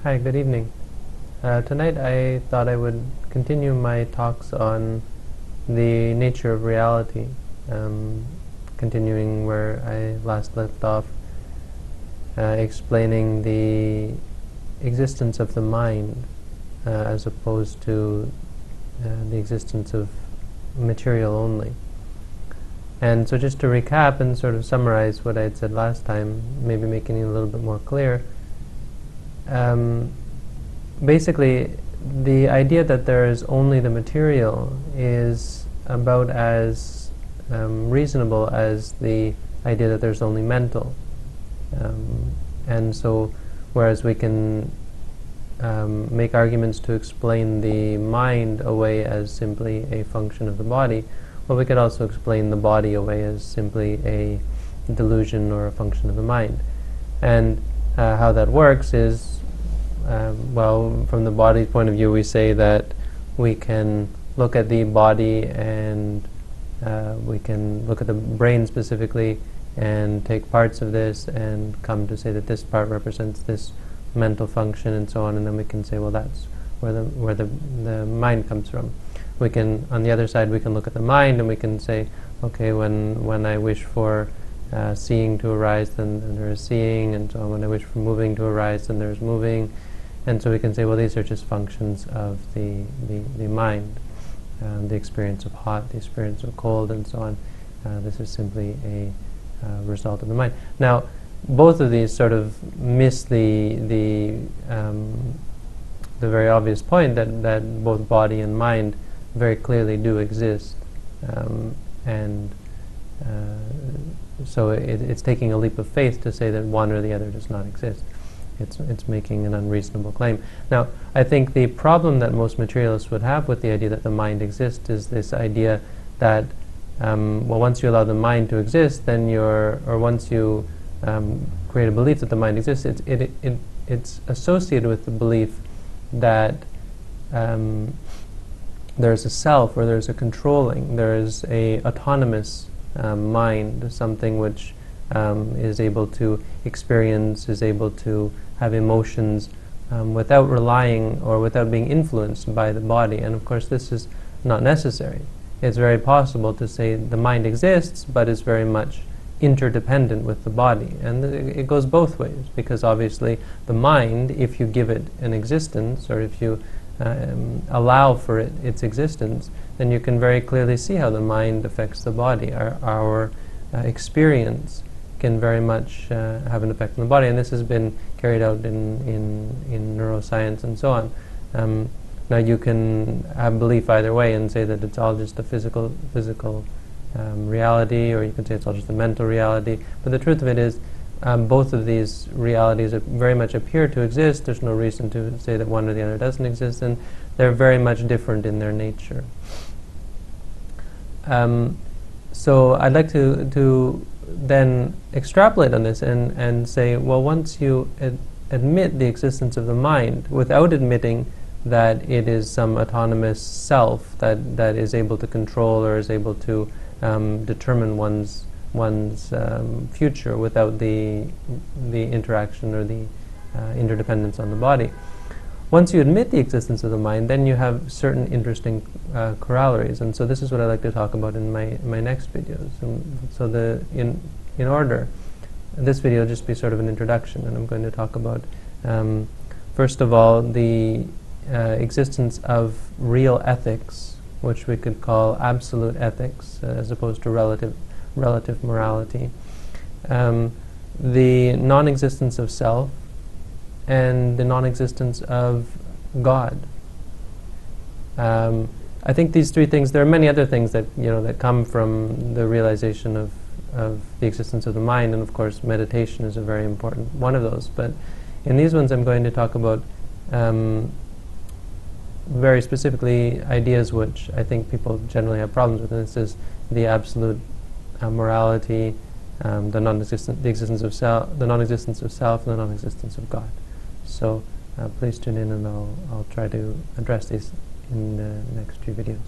Hi, good evening. Tonight I thought I would continue my talks on the nature of reality, continuing where I last left off, explaining the existence of the mind as opposed to the existence of material only. And so just to recap and sort of summarize what I had said last time, maybe making it a little bit more clear, basically the idea that there is only the material is about as reasonable as the idea that there's only mental. And so whereas we can make arguments to explain the mind away as simply a function of the body, well, we could also explain the body away as simply a delusion or a function of the mind. And how that works is, well, from the body's point of view, we say that we can look at the body and we can look at the brain specifically and take parts of this and come to say that this part represents this mental function and so on, and then we can say, well, that's where the mind comes from. We can, on the other side, we can look at the mind and we can say, okay, when I wish for seeing to arise, then there is seeing, and so on. When I wish for moving to arise, then there is moving. And so we can say, well, these are just functions of the mind, the experience of hot, the experience of cold, and so on. This is simply a result of the mind. Now, both of these sort of miss the very obvious point that both body and mind very clearly do exist, and so it's taking a leap of faith to say that one or the other does not exist. It's making an unreasonable claim. Now, I think the problem that most materialists would have with the idea that the mind exists is this idea that, well, once you allow the mind to exist, then once you create a belief that the mind exists, it's associated with the belief that there's a self, or there's a controlling, there's a autonomous mind, something which is able to experience, is able to have emotions without relying or without being influenced by the body. And of course this is not necessary. It's very possible to say the mind exists, but is very much interdependent with the body. And it goes both ways, because obviously the mind, if you give it an existence, or if you allow for its existence, then you can very clearly see how the mind affects the body. Our experience can very much have an effect on the body, and this has been carried out in neuroscience and so on. Now you can have belief either way and say that it's all just a physical reality, or you can say it's all just a mental reality, but the truth of it is both of these realities very much appear to exist. There's no reason to say that one or the other doesn't exist, and they're very much different in their nature. So I'd like to then extrapolate on this and say, well, once you admit the existence of the mind without admitting that it is some autonomous self that is able to control or is able to determine one's future without the interaction or the interdependence on the body. Once you admit the existence of the mind, then you have certain interesting corollaries, and so this is what I'd like to talk about in my next videos. So in order, this video will just be sort of an introduction, and I'm going to talk about first of all the existence of real ethics, which we could call absolute ethics as opposed to relative morality, the non-existence of self, and the non-existence of God. I think these three things, there are many other things that that come from the realization of the existence of the mind, and of course meditation is a very important one of those. But in these ones I'm going to talk about very specifically ideas which I think people generally have problems with, and this is the absolute morality, the non-existence of self, and the non-existence of God. So please tune in, and I'll try to address these in the next few videos.